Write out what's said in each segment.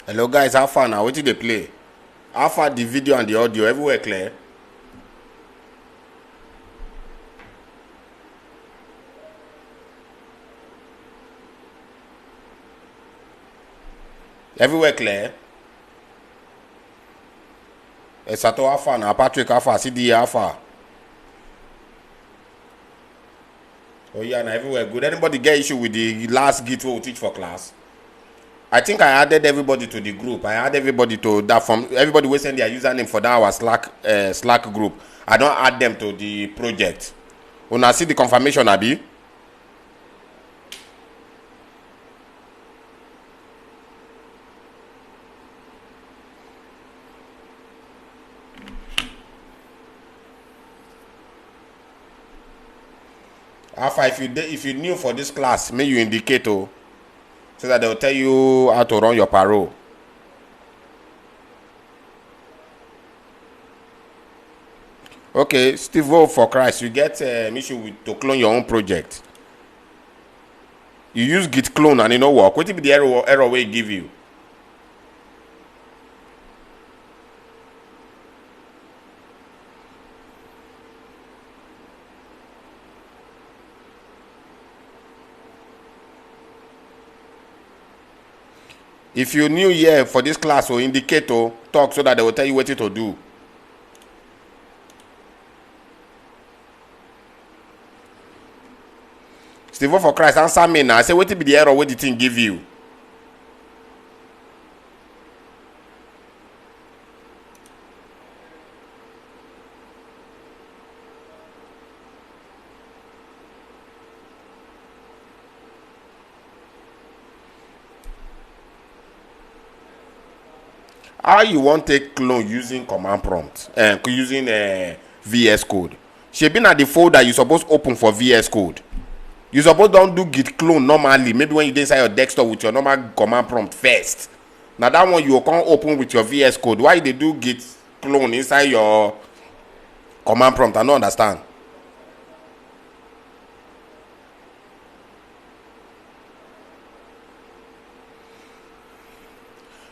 Hello guys, how far now? What did they play? How far the video and the audio everywhere clear? Everywhere clear? Sato how far now? Patrick how far? CD how far? Oh yeah, now everywhere good. Anybody get issue with the last git we will teach for class? I think I added everybody to the group. I added everybody to that from everybody will send their username for that our Slack group. I don't add them to the project. When I see the confirmation, Abi. Alpha, if you new for this class, may you indicate so that they'll tell you how to run your parole. Okay, Steve Vote for Christ, you get issue with to clone your own project. You use git clone and it no work. What will be the error will give you? If you new here for this class or indicate to talk so that they will tell you what to do. Steve for Christ, answer me now. I say what will be the error what the thing give you? How you want take clone using command prompt using VS Code? She been at the folder you suppose open for VS Code. You suppose don't do git clone normally. Maybe when you dey inside your desktop with your normal command prompt first. Now that one you can't open with your VS Code. Why they do git clone inside your command prompt? I don't understand.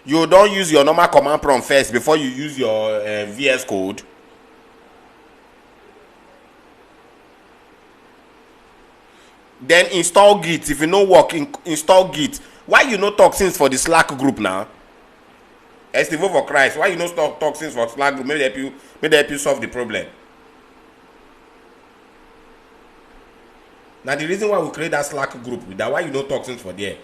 You don't use your normal command prompt first before you use your VS Code. Then install git. If you no work, install git. Why you no talk since for the Slack group now? Steve for Christ, why you no talk since for Slack group? Maybe they help you solve the problem. Now the reason why we create that Slack group with that, why you no talk since for there?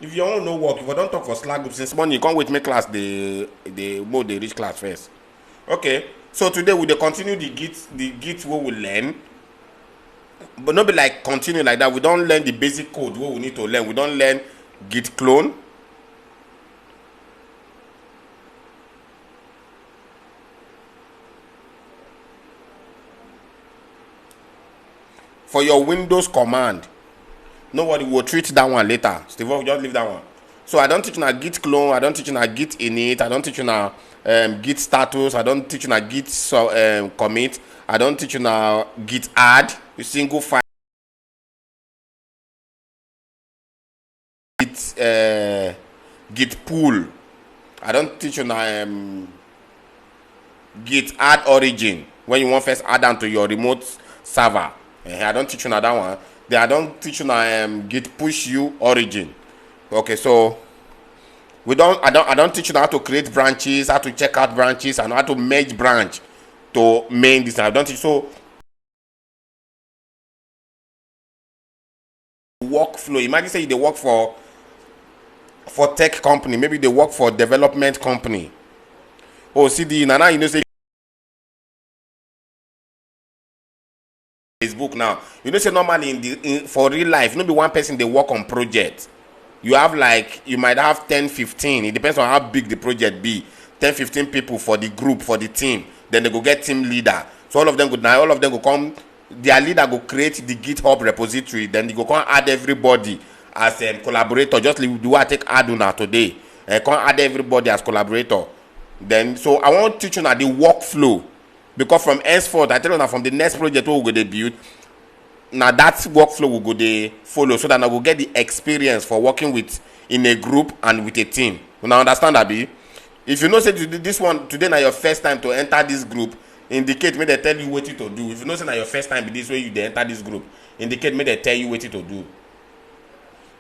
If you own no work, if you don't talk for Slack group since morning, you can't wait make class the mode they reach class first. Okay, so today we dey continue the git we will learn, but not be like continue like that. We don't learn the basic code what we need to learn. We don't learn git clone. For your Windows command, nobody will treat that one later. Steve, just leave that one. So I don't teach you git clone. I don't teach you git init. I don't teach you git status. I don't teach you git commit. I don't teach you git add. You single file. Git pull. I don't teach you git add origin when you want first add them to your remote server. I don't teach you that one. I don't teach you git push you origin. Okay, so I don't teach you how to create branches, how to check out branches, and how to merge branch to main this. I don't teach so workflow. Imagine say they work for tech company, maybe they work for development company. Oh, CD now you know say Facebook now. You know say normally for real life, no be one person they work on project. You have you might have 10, 15. It depends on how big the project be. 10, 15 people for the group, for the team. Then they go get team leader. So all of them go come. Their leader go create the GitHub repository. Then they go come add everybody as collaborator. Just like do I take Aduna today. Come add everybody as collaborator. Then so I want to teach you now the workflow, because from henceforth I tell you now, from the next project we go to build, now that workflow will go dey follow, so that I will get the experience for working with in a group and with a team. You now understand, abi? If you know say this one today na your first time to enter this group, indicate, make they tell you wetin to do. If you know say na your first time be this way you dey enter this group, indicate, make they tell you wetin to do.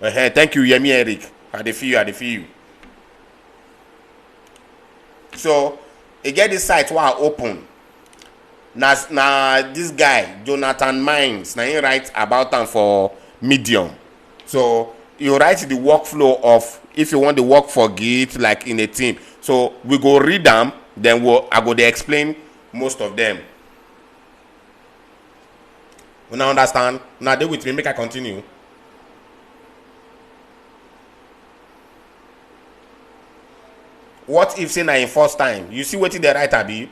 Thank you, Yemi Eric. I dey feel you. So e get this site wey I open. Na this guy Jonathan Mines, na him write about am for Medium. So you write the workflow of if you want to work for Git like in a team. So we go read them, then I go dey explain most of them. You now understand? Now dey with me, make I continue. What if say na in first time? You see wetin dey write, abi?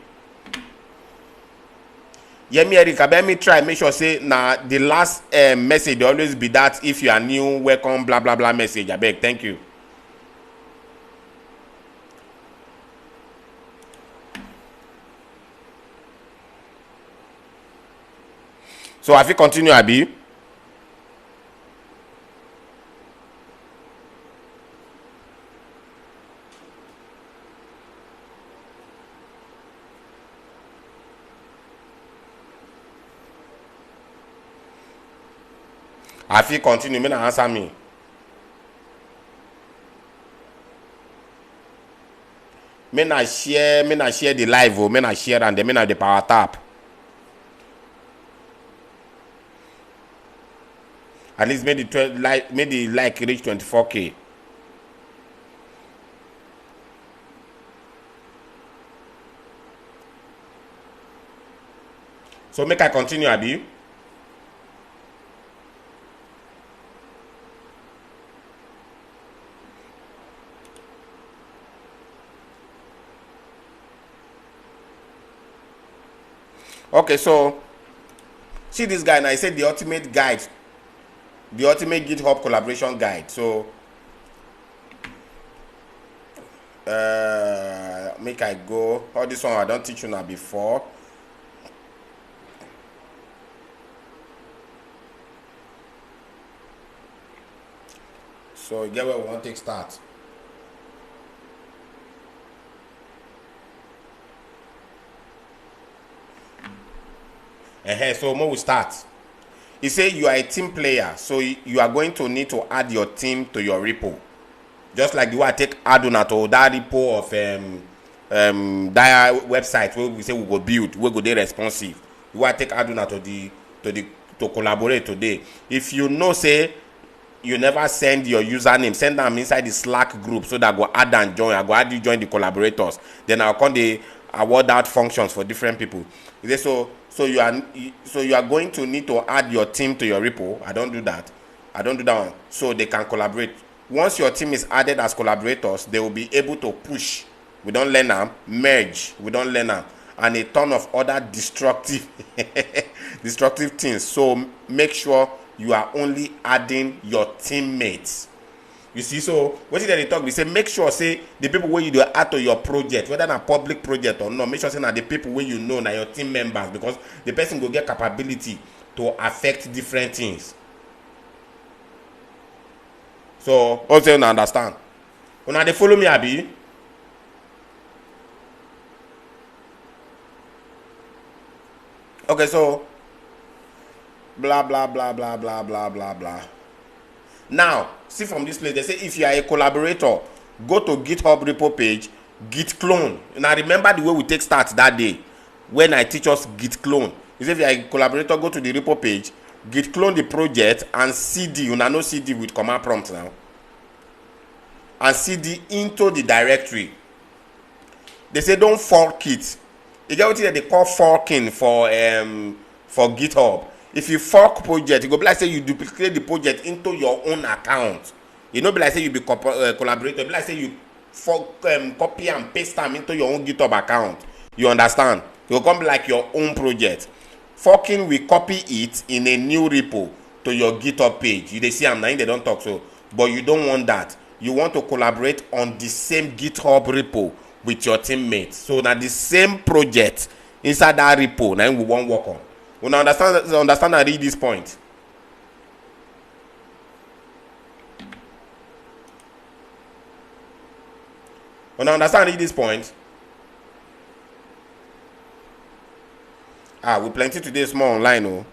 Yemi Eric, abeg me try make sure say na the last message dey always be that if you are new, welcome, blah blah blah message. Abeg, thank you. So I fit continue, abi? I fit continue, make na answer me. Make na share the live, oh, make na share and then make na the power tap. At least make the like reach 24K. So make I continue, abi? Okay, so see this guy now. He said the ultimate guide, the ultimate GitHub collaboration guide. So make I go. All this one I don't teach you now before. So you get where we want to take start. So when we start, he say you are a team player, so you are going to need to add your team to your repo, just like the way I take add una to that repo of that website where we say we go build, we go dey responsive. The way I take add una to collaborate today. If you know say you never send your username, send them inside the Slack group so that I go add and join. I go add you join the collaborators. Then I'll come the award out functions for different people. He say so you are going to need to add your team to your repo. I don't do that one, so they can collaborate. Once your team is added as collaborators, they will be able to push, we don't learn them, merge, we don't learn them, and a ton of other destructive things. So make sure you are only adding your teammates. You see, so what did they talk? We say make sure say the people where you do add to your project, whether na public project or not, make sure say na the people where you know na your team members, because the person go get capability to affect different things. So also you understand. Una dey follow me, abi? Okay, so blah blah blah blah blah blah blah blah. Now, see from this place, they say if you are a collaborator, go to GitHub repo page, git clone. Now remember the way we take start that day when I teach us git clone. If you are a collaborator, go to the repo page, git clone the project and cd. You know cd with command prompt now, and cd into the directory. They say don't fork it. You get what they call forking for GitHub. If you fork project, you go be like say you duplicate the project into your own account. You know, be like say you be collaborator. Be like say you fork, copy and paste them into your own GitHub account. You understand? It will come like your own project. Forking will copy it in a new repo to your GitHub page. You they see I'm they don't talk so, but you don't want that. You want to collaborate on the same GitHub repo with your teammates. So now the same project inside that repo now we won't work on. We now understand and read this point. We now understand and read this point. We plenty today small online. Oh.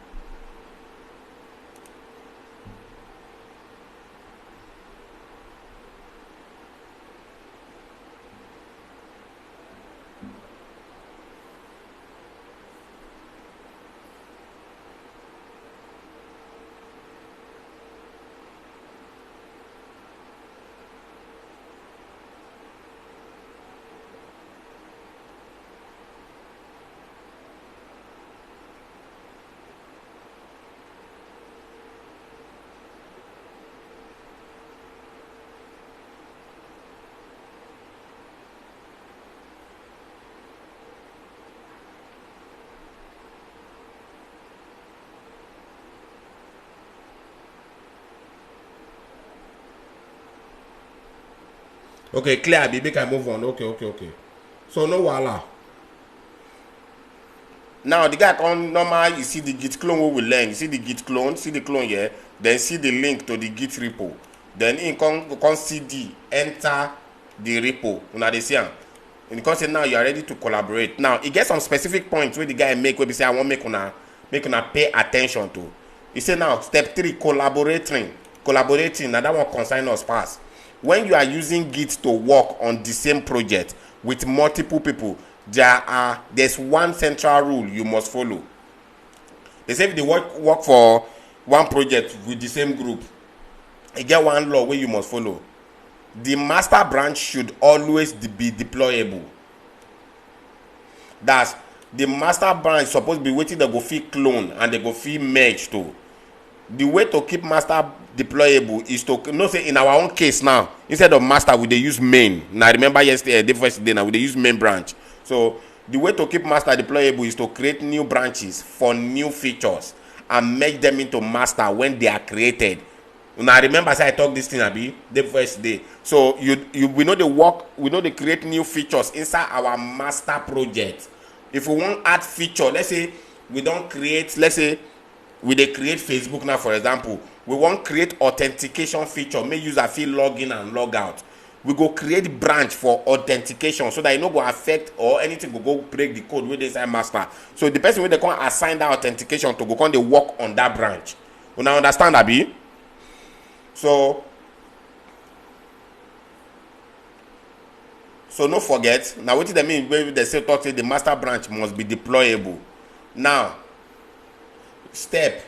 Okay, clear. Make I move on. Okay. So no wahala. Now the guy come normal. You see the git clone we will learn. You see the git clone. See the clone here. Then see the link to the git repo. Then in come cd enter the repo. Una dey see am. And because say now you are ready to collaborate. Now it gets some specific points where the guy make where be say I want make una pay attention to. He say now step 3 collaborating. Now that one concern us pass. When you are using Git to work on the same project with multiple people, there's one central rule you must follow. They say if they work for one project with the same group, you get one law where you must follow. The master branch should always be deployable. That's the master branch supposed to be waiting they go fit clone and they go fit merge too. The way to keep master deployable is to say in our own case now, instead of master we dey use main. Now remember yesterday, the first day now we dey use main branch. So the way to keep master deployable is to create new branches for new features and make them into master when they are created. Now remember say I talk this thing abi the first day. So we know they create new features inside our master project. If we want add feature, let's say we don't create, let's say we dey create Facebook now, for example, we want create authentication feature, make user feel log in and log out. We go create branch for authentication so that it no go affect or anything go break the code wey dey inside master. So the person wey dey come assign that authentication to go come dey work on that branch. You now understand abi? So no forget. Now wetin dey mean wey dey say talk say the master branch must be deployable. Now step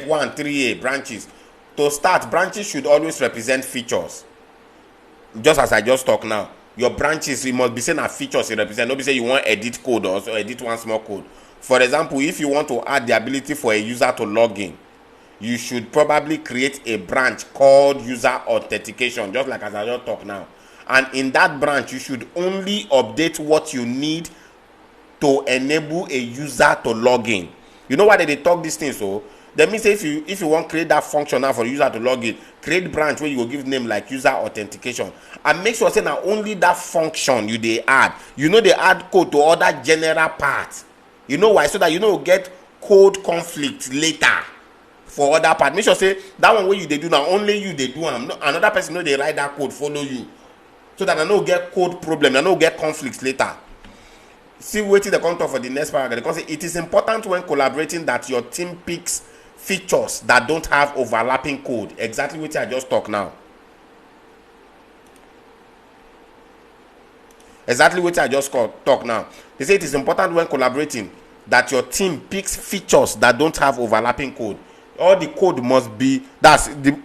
1 3a branches. To start, branches should always represent features. Just as I just talk now, your branches, it must be saying a features it represent. Don't be say you want edit code or so edit one small code. For example, if you want to add the ability for a user to log in, you should probably create a branch called user authentication, just like as I just talk now. And in that branch, you should only update what you need to enable a user to log in. You know why they talk these things? So that means if you want to create that function now for the user to log in, create branch where you will give name like user authentication, and make sure say now only that function you they add. You know they add code to other general parts. You know why? So that you know get code conflict later for other part. Make sure say that one where you they do now only you they do them. Another person know they write that code follow you, so that I know get code problem. I know get conflicts later. See waiting the contour for the next paragraph. Because it is important when collaborating that your team picks features that don't have overlapping code. Exactly what I just talk now. Exactly what I just talk now. They say it is important when collaborating that your team picks features that don't have overlapping code. All the code must be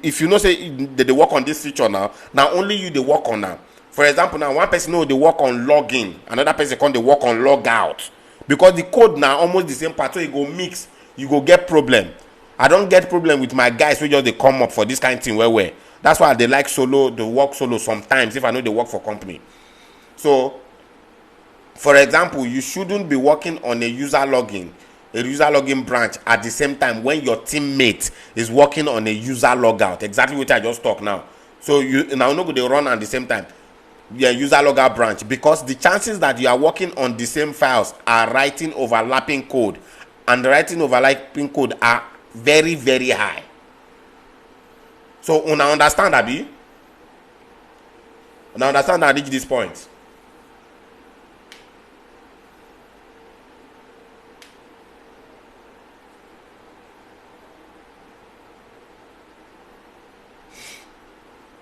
if you know say they work on this feature now only you they work on now. For example, now one person know they work on login, another person they work on log out. Because the code now almost the same part, so you go mix, you go get problem. I don't get problem with my guys who just they come up for this kind of thing where. That's why they like solo, they work solo sometimes if I know they work for company. So, for example, you shouldn't be working on a user login branch at the same time when your teammate is working on a user logout. Exactly what I just talked now. So you now know they run at the same time. yeah, user logger branch, because the chances that you are working on the same files are writing overlapping code, and writing overlapping code are very, very high. So una understand, abi? Una understand and reach this point.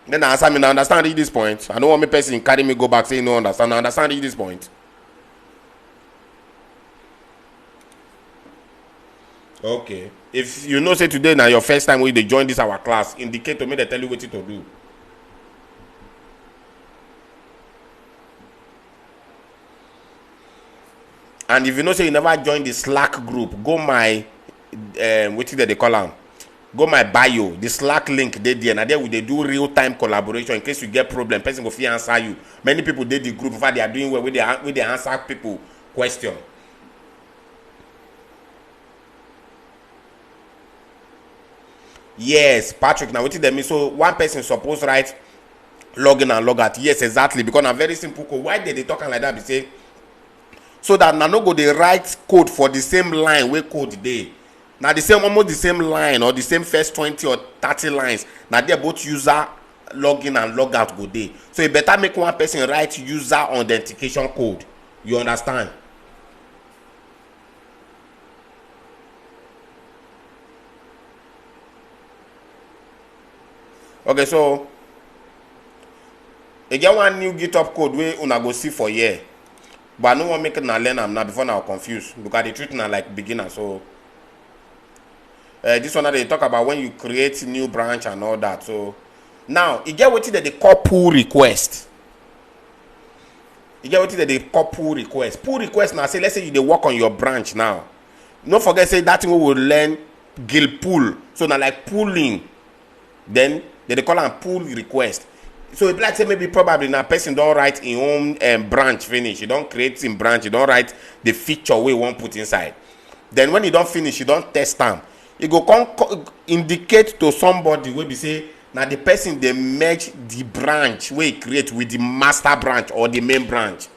Then answer me, now understand reach this point. I don't want me person carry me go back say no understand. Now understand reach this point. Okay. If you know say today now your first time when they join this our class, indicate to me they tell you what to do. And if you know say you never join the Slack group, go my what they call them? Go my bio, the Slack link they there. Now there we they do real-time collaboration in case you get problem. Person go fit answer you. Many people did the group before they are doing well with they answer people question. Yes, Patrick. Now what did they mean? So one person suppose write log in and log out. Yes, exactly. Because a very simple code. Why did they talking like that? They say so that now no go they write code for the same line where code they. Now the same almost the same line or the same first 20 or 30 lines. Now they're both user login and log out go there. So you better make one person write user authentication code. You understand? Okay, so you get one new GitHub code where una go see for here. But I don't want to make it now learn them now before now confused. Because they treat now like beginner. So this one that they talk about when you create new branch and all that. So now you get what that they call pull request. You get what that they call pull request. Pull request now say let's say you they work on your branch now. Don't forget say that thing we will learn guild pull. So now like pulling, then they call them pull request. So it like say maybe probably now person don't write in own branch finish. You don't create in branch. You don't write the feature we want put inside. Then when you don't finish, you don't test them. You go come indicate to somebody where we say now the person they merge the branch where you create with the master branch or the main branch.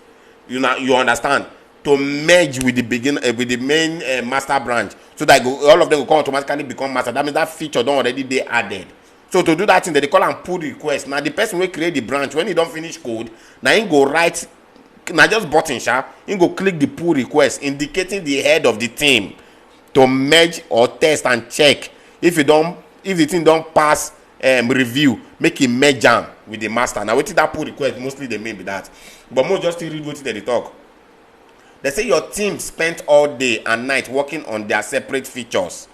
You know you understand to merge with the main master branch so that all of them will come automatically become master. That means that feature don't already they added. So to do that thing, they call and pull request. Now the person will create the branch when he don't finish code. Now he go write. Now just button he go click the pull request, indicating the head of the team to merge or test and check if the thing don't pass review, make it merge jam with the master. Now what is that pull request? Mostly they mean by that, but most just read what they talk. They say your team spent all day and night working on their separate features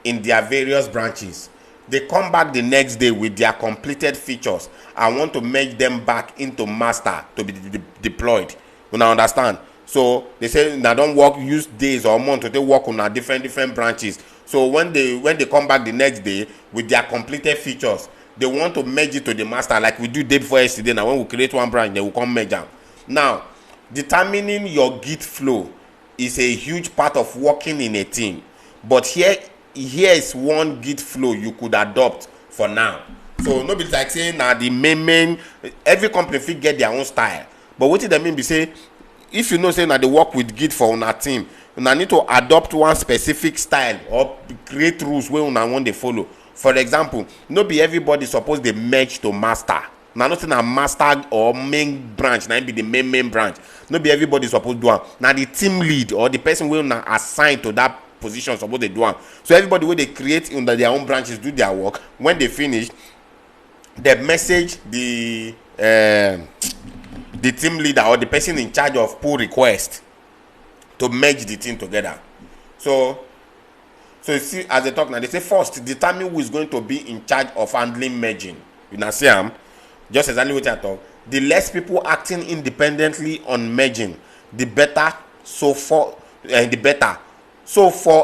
in their various branches. They come back the next day with their completed features and want to merge them back into master to be deployed. You now understand? So they say now don't work use days or months to work on different branches. So when they come back the next day with their completed features, they want to merge it to the master like we do day before yesterday. Now when we create one branch, they will come merge them. Now determining your Git flow is a huge part of working in a team. But here is one Git flow you could adopt for now. So no be like saying now the main every company fit get their own style. But what did I mean be say if you know say now they work with Git for una team, una need to adopt one specific style or create rules where una want they follow. For example, no be everybody suppose they merge to master. Now not saying a master or main branch, now be the main branch. No be everybody suppose do one. Now the team lead or the person will now assign to that position suppose they do one. So everybody when they create under their own branches do their work. When they finish, they message the team leader or the person in charge of pull request to merge the team together. So you see as they talk now, they say first determine who is going to be in charge of handling merging. You know see just exactly what I talk. The less people acting independently on merging, the better. So for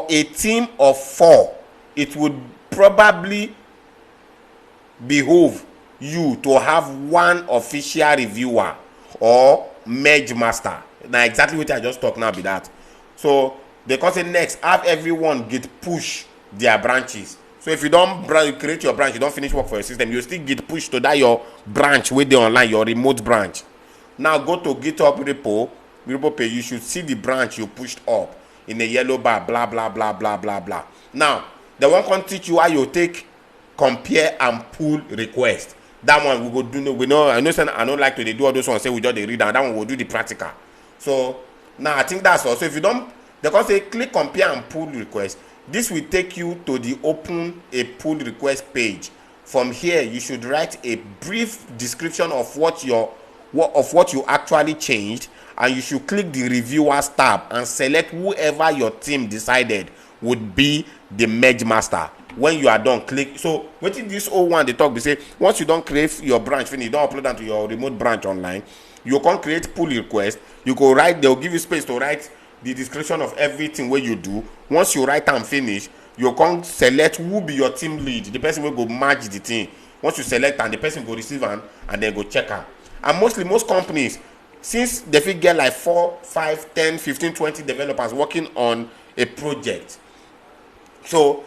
a team of 4, it would probably behoove you to have one official reviewer or merge master. Now exactly what I just talked now be that. So they can say next have everyone get push their branches. So if you don't create your branch, you don't finish work for your system, you still get pushed to that your branch with the online, your remote branch. Now go to GitHub repo page. You should see the branch you pushed up in a yellow bar, blah blah blah blah blah blah. Now the one can teach you how you take compare and pull request. That one we go do. We know. I don't like to do all those ones. Say we just read down. That one we'll do the practical. So now I think that's all. So if you don't, they can say click compare and pull request. This will take you to the open a pull request page. From here, you should write a brief description of what you actually changed, and you should click the reviewers tab and select whoever your team decided would be the merge master. When you are done, click. So wetin this old one they talk be say, once you don't create your branch finish, you don't upload them to your remote branch online, you can create pull request. You go write, they'll give you space to write the description of everything where you do. Once you write and finish, you can select who be your team lead, the person will go manage the team. Once you select and the person go receive and then go check am. And mostly most companies, since they fit get like 4, 5, 10, 15, 20 developers working on a project, so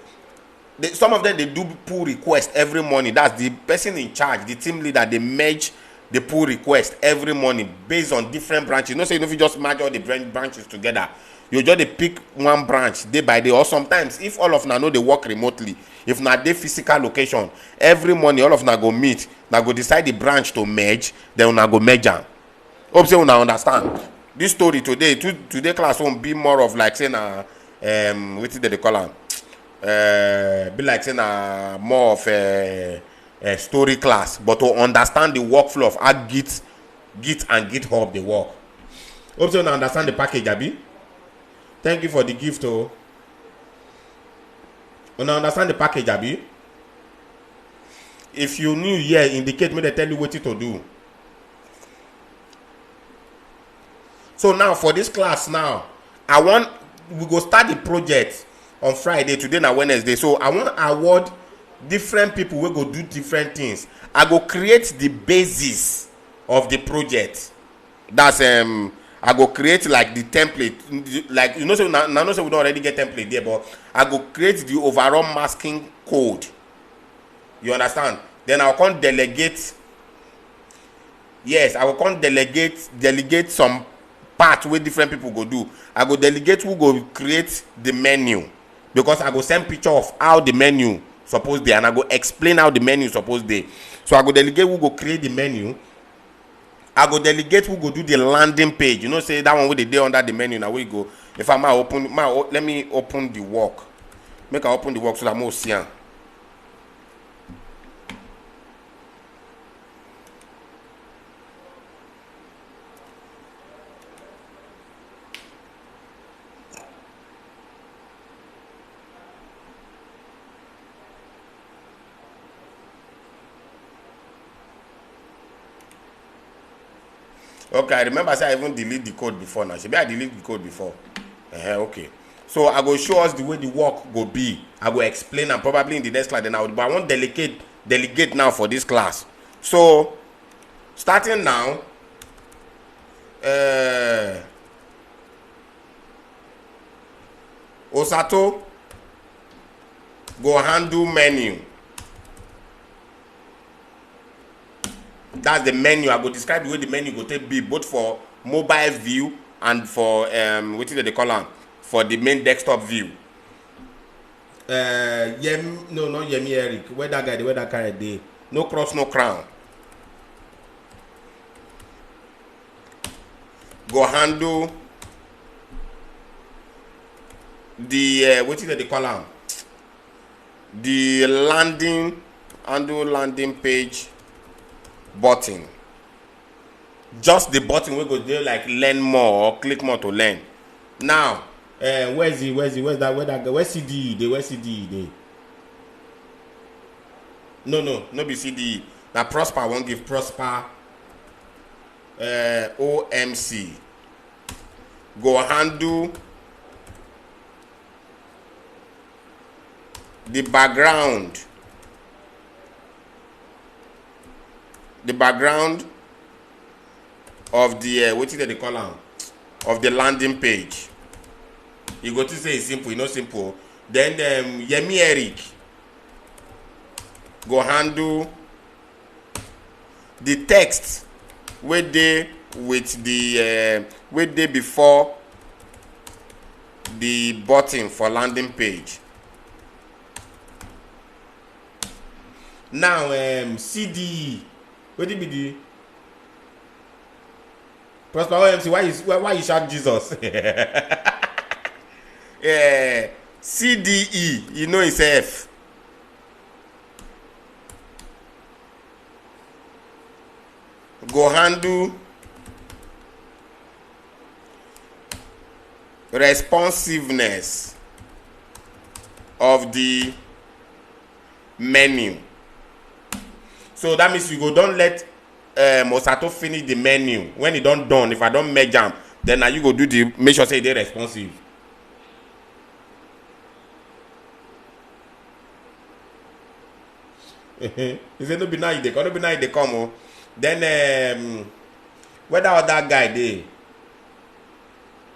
some of them they do pull request every morning. That's the person in charge, the team leader. They merge the pull request every morning based on different branches. You know, say if you just merge all the branches together, you just pick one branch day by day. Or sometimes if all of them know they work remotely, if not they physical location, every morning all of them go meet, now go decide the branch to merge, then una go merge am. Hope say una understand this story today. Today class won't be more of like saying what did they call am? Be like saying more of a story class, but to understand the workflow of how Git and GitHub they work. Hope so you understand the package, Abi. Thank you for the gift. You understand the package, Abi. If you new here, indicate me they tell you what to do. So now for this class now, we go start the project on Friday. Today na Wednesday, so I want to award different people wey go do different things. I go create the basis of the project. That's I go create like the template, like you know, so now know so we don't already get template there, but I go create the overall masking code. You understand? Then I will come delegate. Yes, I will come delegate some part where different people go do. I go delegate who go create the menu, because I go send picture of how the menu supposed dey, and I go explain how the menu supposed dey. So I go delegate who go create the menu. I go delegate who go do the landing page. You know, say that one where they dey under the menu. Now we go. If I might open, let me open the work. Make I open the work so that more see am. Okay, I remember say I even delete the code before now. Maybe I delete the code before. Okay. So I go show us the way the work go be. I go explain and probably in the next class then but I want delegate now for this class. So starting now, Osato go handle menu. That's the menu. I go describe the way the menu go take be, both for mobile view and for what is it they call them, for the main desktop view. Not Yemi Eric. Where that guy? Where that guy dey? No cross, no crown. Go handle the what is it they call them? The landing page button. Just the button we go there like learn more or click more to learn. Now where's that guy? Where's CDE? Where's CDE? No be CDE. Now Prosper won't give Prosper OMC. Go handle the background of the what is the column of the landing page. You go to say it's simple, you know simple. Then Yemi Eric go handle the text where they with the with day before the button for landing page. Now CDE, what did be the Prosper OMC? Why you shout Jesus? CDE, you know it's F. Go handle responsiveness of the menu. So that means you go don't let Osato finish the menu. When it don't done, if I don't merge them, then now you go do the make sure say they responsive. He said no be now they come, no be now they come. Oh. Then whether other guy they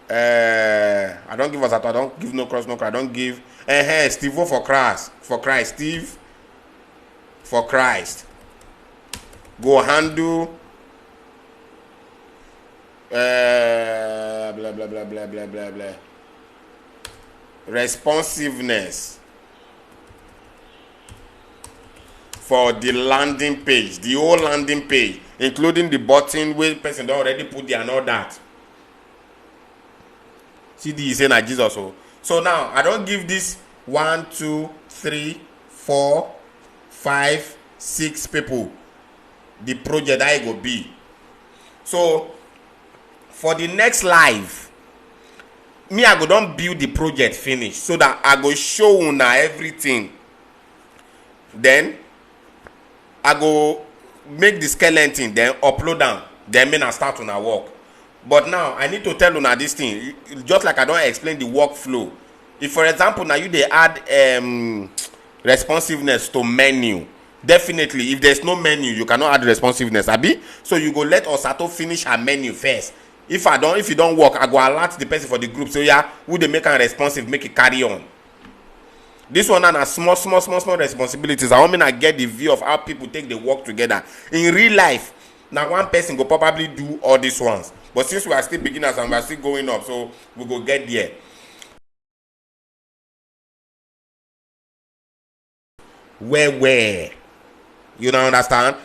I don't give Osato, I don't give no cross, I don't give Steve for Christ, Steve for Christ. Go handle blah blah blah blah blah blah blah responsiveness for the landing page, the whole landing page, including the button where the person already put there and all that. CD is saying that Jesus. So now I don't give this 1, 2, 3, 4, 5, 6 people the project I go be. So for the next live, me I go don't build the project finish so that I go show una everything. Then I go make the skeleton, then upload them, then me I start on a work. But now I need to tell una this thing, just like I don't explain the workflow. If for example now you they add responsiveness to menu, definitely if there's no menu you cannot add responsiveness, abi. So you go let Osato finish her menu first. If you don't work, I go alert the person for the group. So yeah, who they make a responsive, make it carry on. This one are small responsibilities. I want me to get the view of how people take the work together in real life. Now one person go probably do all these ones, but since we are still beginners and we are still going up, so we go get there. Where you don't understand?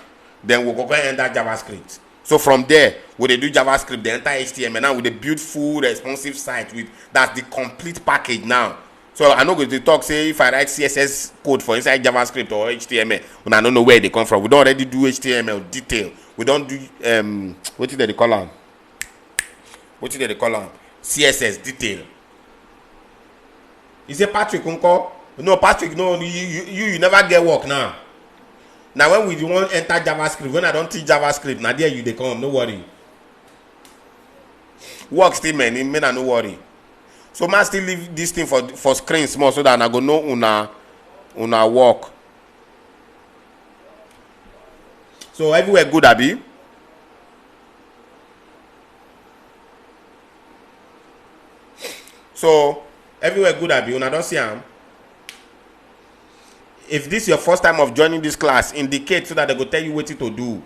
Then we'll go and enter JavaScript. So from there, we they do JavaScript, the entire HTML. Now we they build full responsive site with that's the complete package now. So I know they talk say if I write CSS code for inside JavaScript or HTML, when I don't know where they come from. We don't already do HTML detail. We don't do what did they call them? What did they call them? CSS detail. Is it Patrick Unko? No, Patrick, no, you never get work now. Now when we want to enter JavaScript, when I don't teach JavaScript, now there you they come, no worry. Work still many, no worry. So man still leave this thing for screen small so that I go know una work. So everywhere good, abi. So everywhere good, abi. Una don't see am. If this is your first time of joining this class, indicate so that they go tell you what to do.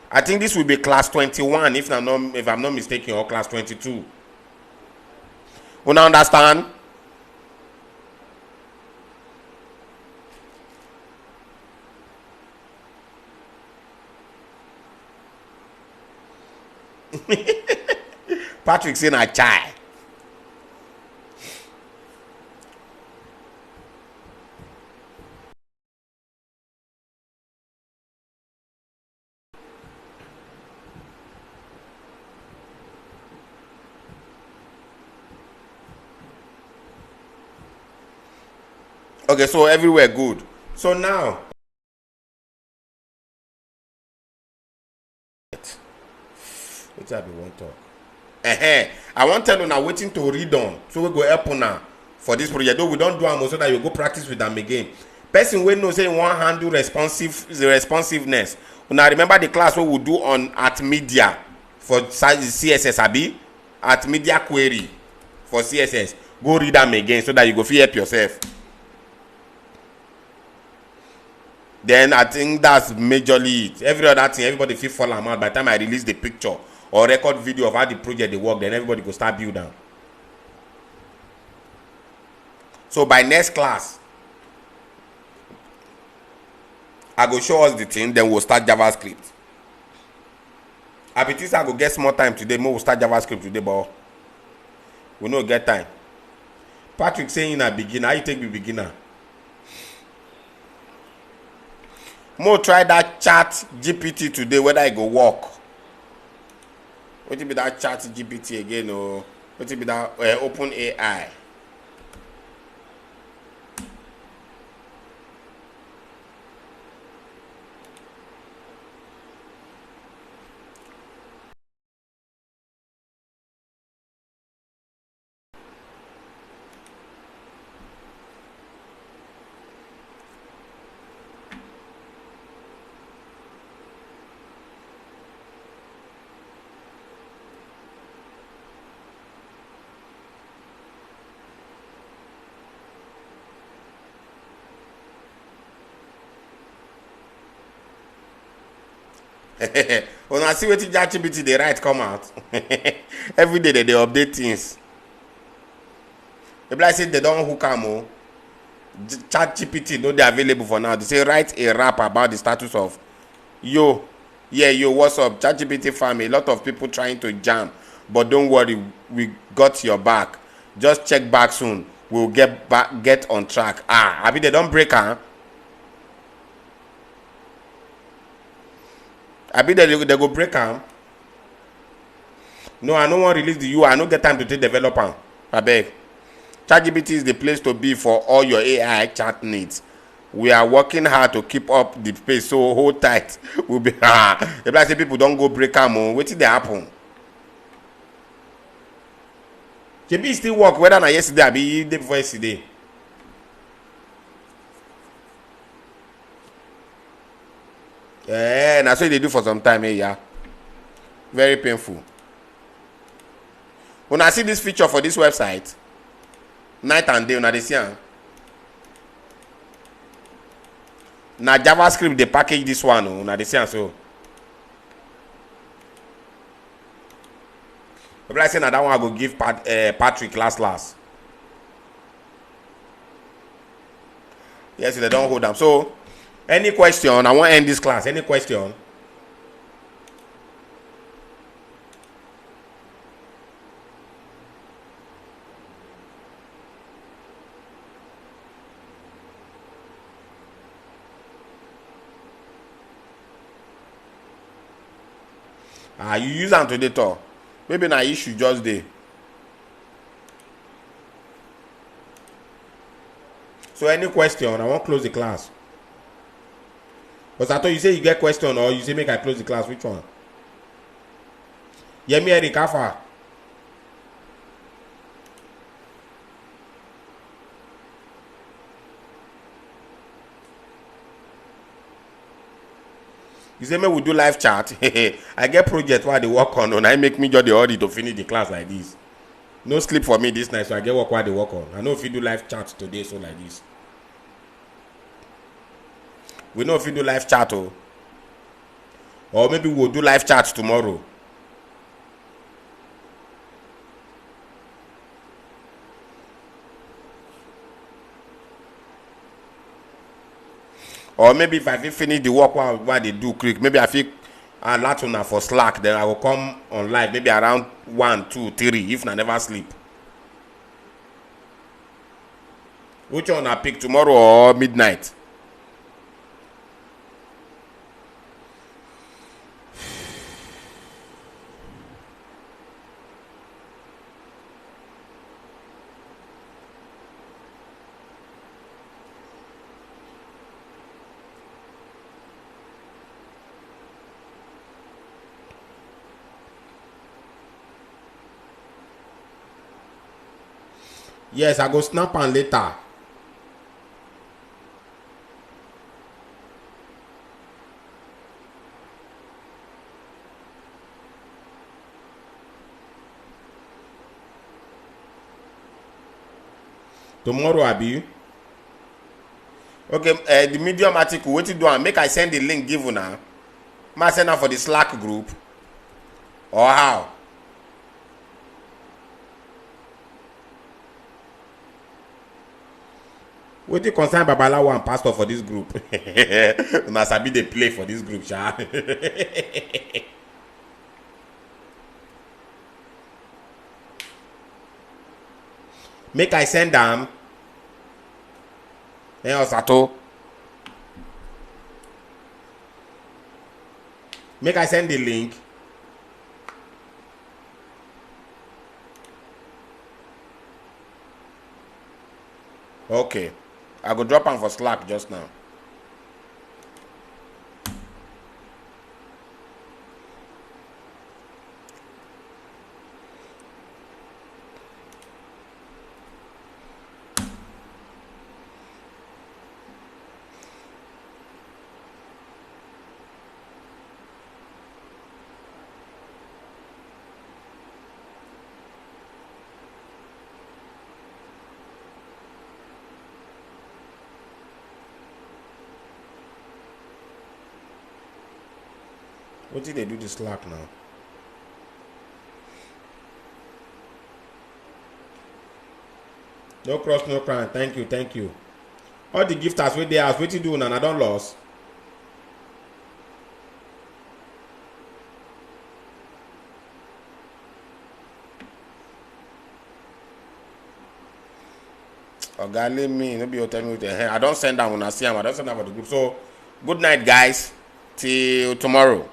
I think this will be class 21 if I'm not mistaken, or class 22. You understand? Patrick saying a child. Okay, so everywhere good. So now, what I want to talk? I want to tell you now waiting to read on. So we go help now for this project. Though we don't do them so that you go practice with them again. Person we know say one handle responsiveness. Now remember the class what we do on at media for CSS abi at media query for CSS. Go read them again so that you go feel help yourself. Then I think that's majorly it. Every other thing, everybody feel fall am out. By the time I release the picture or record video of how the project they work, then everybody go start build am. So by next class, I go show us the thing, then we'll start JavaScript. I be think I go get small time today, more we'll start JavaScript today, but we no get time. Patrick saying a beginner, how you take me beginner? More try that chat GPT today, whether it go work. What be that chat GPT again? Or what be that open AI? When I see what ChatGPT they write come out. Every day they update things. The like say they don't hook am. ChatGPT no they available for now. They say write a rap about the status of yo. Yeah, yo, what's up? ChatGPT family. A lot of people trying to jam, but don't worry, we got your back. Just check back soon. We'll get on track. I mean they don't break her. I be they go break am. No, I don't want to release the UI. I don't get time to take develop am. Abeg. ChatGPT is the place to be for all your AI chat needs. We are working hard to keep up the pace, so hold tight. We'll be if I say people don't go break am, wetin dey happen? Shebi still work whether na yesterday abi day before yesterday. Na so they do for some time, yeah. Very painful. When I see this feature for this website, night and day, una dey see am. Na JavaScript dey package this one, una dey see am so. But like say na that one I go give Patrick last. Yes, they don't hold am. So, any question? I wan end this class. Any question? You use am today talk. Maybe na issue just dey. So any question? I wan close the class. But I thought you say you get question or you say make I close the class. Which one? Yemi Eric Afa. You say make we do live chat. I get project where they work on and I make me just the order to finish the class like this. No sleep for me this night, so I get work while they work on. I know if you do live chat today, so like this. We know if you do live chat, or maybe we'll do live chat tomorrow. Or maybe if I finish the work while they do quick, maybe I feel alert una for Slack, then I will come on live maybe around 1, 2, 3 if I never sleep. Which one I pick, tomorrow or midnight? Yes, I go snap am later. Tomorrow, abi? Okay, the Medium article, what you do? Make I send the link give you now. Ma send am for the Slack group. Or how? What you concern Babalawo and pastor for this group? Una sabi dey play for this group, sha. Make I send am. Osato. Make I send the link. Okay. I go drop am for Slack just now. What did they do the Slack now? No cross, no crown. Thank you, thank you. All the gifters wey dey house, what you do now? I don't lost. Oga, leave me. No be you tell me with the hair. I don't send am when I see am. I don't send am for the group. So, good night, guys. Till tomorrow.